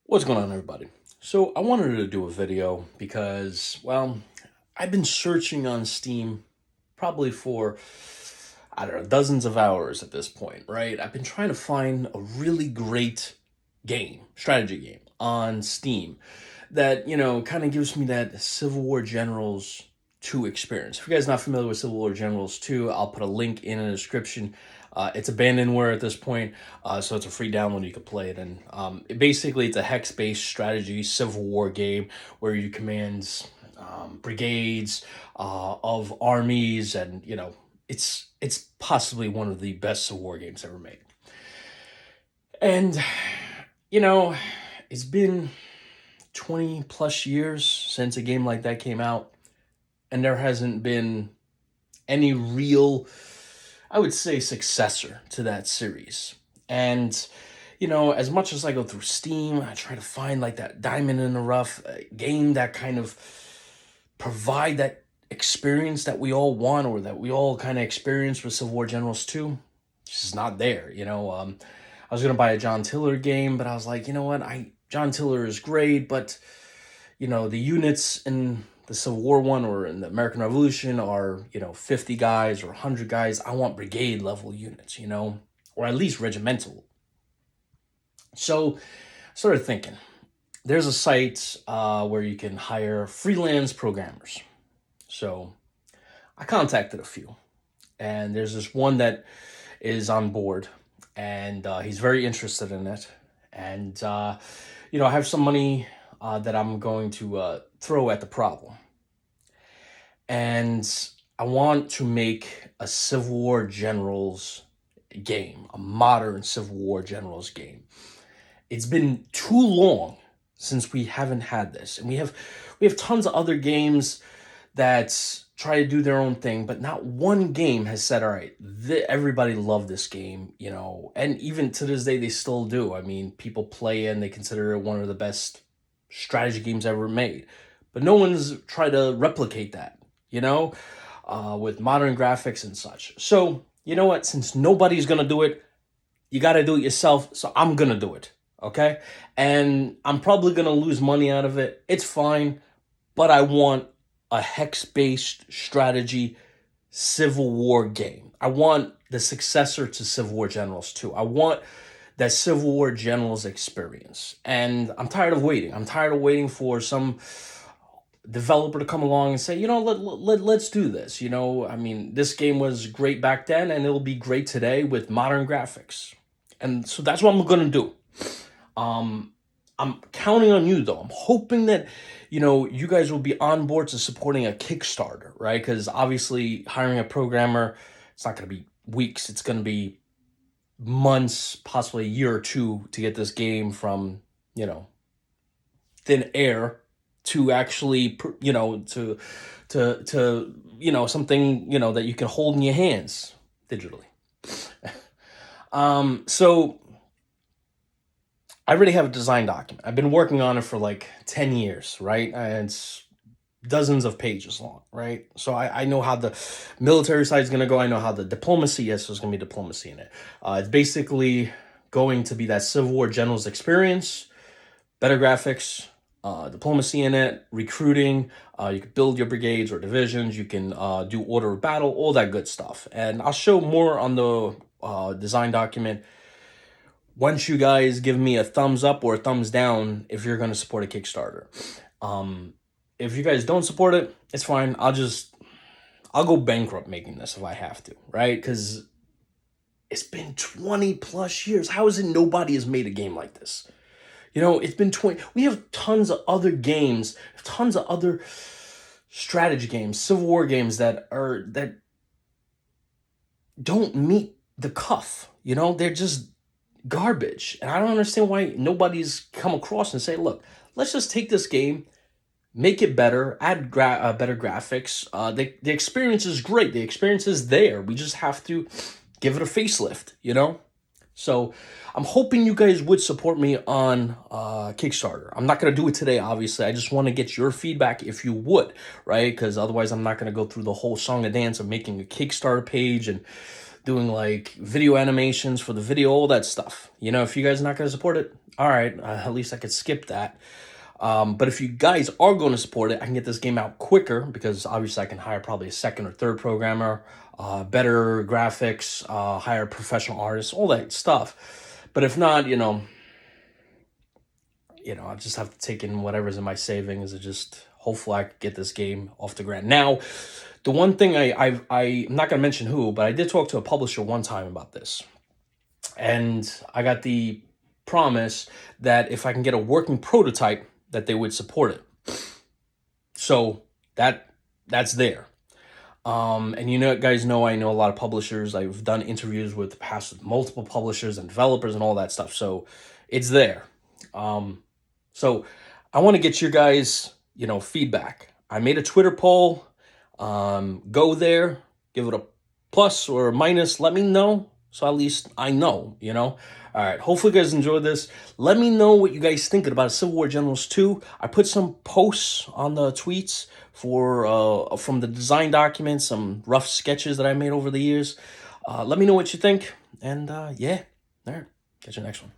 What's going on, everybody? So I wanted to do a video because, well, I've been searching on Steam probably for, I don't know, dozens of hours at this point, right? I've been trying to find a really great game, strategy game on Steam that, kind of gives me that Civil War Generals 2 experience. If you guys are not familiar with Civil War Generals 2, I'll put a link in the description. It's abandonware at this point, so it's a free download. You can play it, and basically it's a hex-based strategy Civil War game where you command brigades of armies, and it's possibly one of the best Civil War games ever made. And you know, it's been 20 plus years since a game like that came out, and there hasn't been any real, I would say, successor to that series. And as much as I go through Steam, I try to find like that diamond in the rough game that kind of provide that experience that we all want, or that we all kind of experienced with Civil War Generals 2. It's just not there. I was gonna buy a John Tiller game, but I was like, you know what, John Tiller is great, but the units in the Civil War one or in the American Revolution are, 50 guys or 100 guys. I want brigade level units, or at least regimental. So I started thinking, there's a site where you can hire freelance programmers. So I contacted a few, and there's this one that is on board, and he's very interested in it. And, I have some money that I'm going to throw at the problem. And I want to make a Civil War Generals game, a modern Civil War Generals game. It's been too long since we haven't had this, and we have tons of other games that try to do their own thing, but not one game has said, all right, everybody loved this game, and even to this day, they still do. I mean, people play it and they consider it one of the best strategy games ever made, but no one's tried to replicate that, with modern graphics and such. So, you know what? Since nobody's going to do it, you got to do it yourself. So I'm going to do it. Okay. And I'm probably going to lose money out of it. It's fine. But I want a hex-based strategy Civil War game. I want the successor to Civil War Generals 2. I want that Civil War Generals experience. And I'm tired of waiting. I'm tired of waiting for some developer to come along and say, let's do this. I mean, this game was great back then, and it'll be great today with modern graphics. And so that's what I'm going to do. I'm counting on you, though. I'm hoping that, you guys will be on board to supporting a Kickstarter, right? Because obviously hiring a programmer, it's not going to be weeks. It's going to be months, possibly a year or two to get this game from, thin air to actually, to something, that you can hold in your hands digitally. So I already have a design document. I've been working on it for like 10 years, right? And it's dozens of pages long, right? So I know how the military side is going to go. I know how the diplomacy is. There's going to be diplomacy in it. It's basically going to be that Civil War Generals experience, better graphics, diplomacy in it, recruiting. You can build your brigades or divisions. You can do order of battle, all that good stuff. And I'll show more on the design document once you guys give me a thumbs up or a thumbs down if you're going to support a Kickstarter. If you guys don't support it, it's fine. I'll go bankrupt making this if I have to, right? Because it's been 20 plus years. How is it nobody has made a game like this? It's been 20. We have tons of other games, tons of other strategy games, Civil War games that don't meet the cuff. They're just garbage. And I don't understand why nobody's come across and say, look, let's just take this game, make it better, add better graphics. The experience is great. The experience is there. We just have to give it a facelift, So I'm hoping you guys would support me on Kickstarter. I'm not going to do it today, obviously. I just want to get your feedback if you would, right? Because otherwise I'm not going to go through the whole song and dance of making a Kickstarter page and doing like video animations for the video, all that stuff. You know, if you guys are not going to support it, all right, at least I could skip that. But if you guys are going to support it, I can get this game out quicker because obviously I can hire probably a second or third programmer, better graphics, hire professional artists, all that stuff. But if not, I just have to take in whatever's in my savings and just hopefully I could get this game off the ground. Now, the one thing I'm not going to mention who, but I did talk to a publisher one time about this. And I got the promise that if I can get a working prototype, that they would support it. So that's there. And guys know I know a lot of publishers. I've done interviews with multiple publishers and developers and all that stuff. So it's there. So I want to get your guys, feedback. I made a Twitter poll. Go there, give it a plus or a minus. Let me know. So at least I know, All right. Hopefully you guys enjoyed this. Let me know what you guys thinking about Civil War Generals 2. I put some posts on the tweets from the design documents, some rough sketches that I made over the years. Let me know what you think. And yeah, all right. Catch you next one.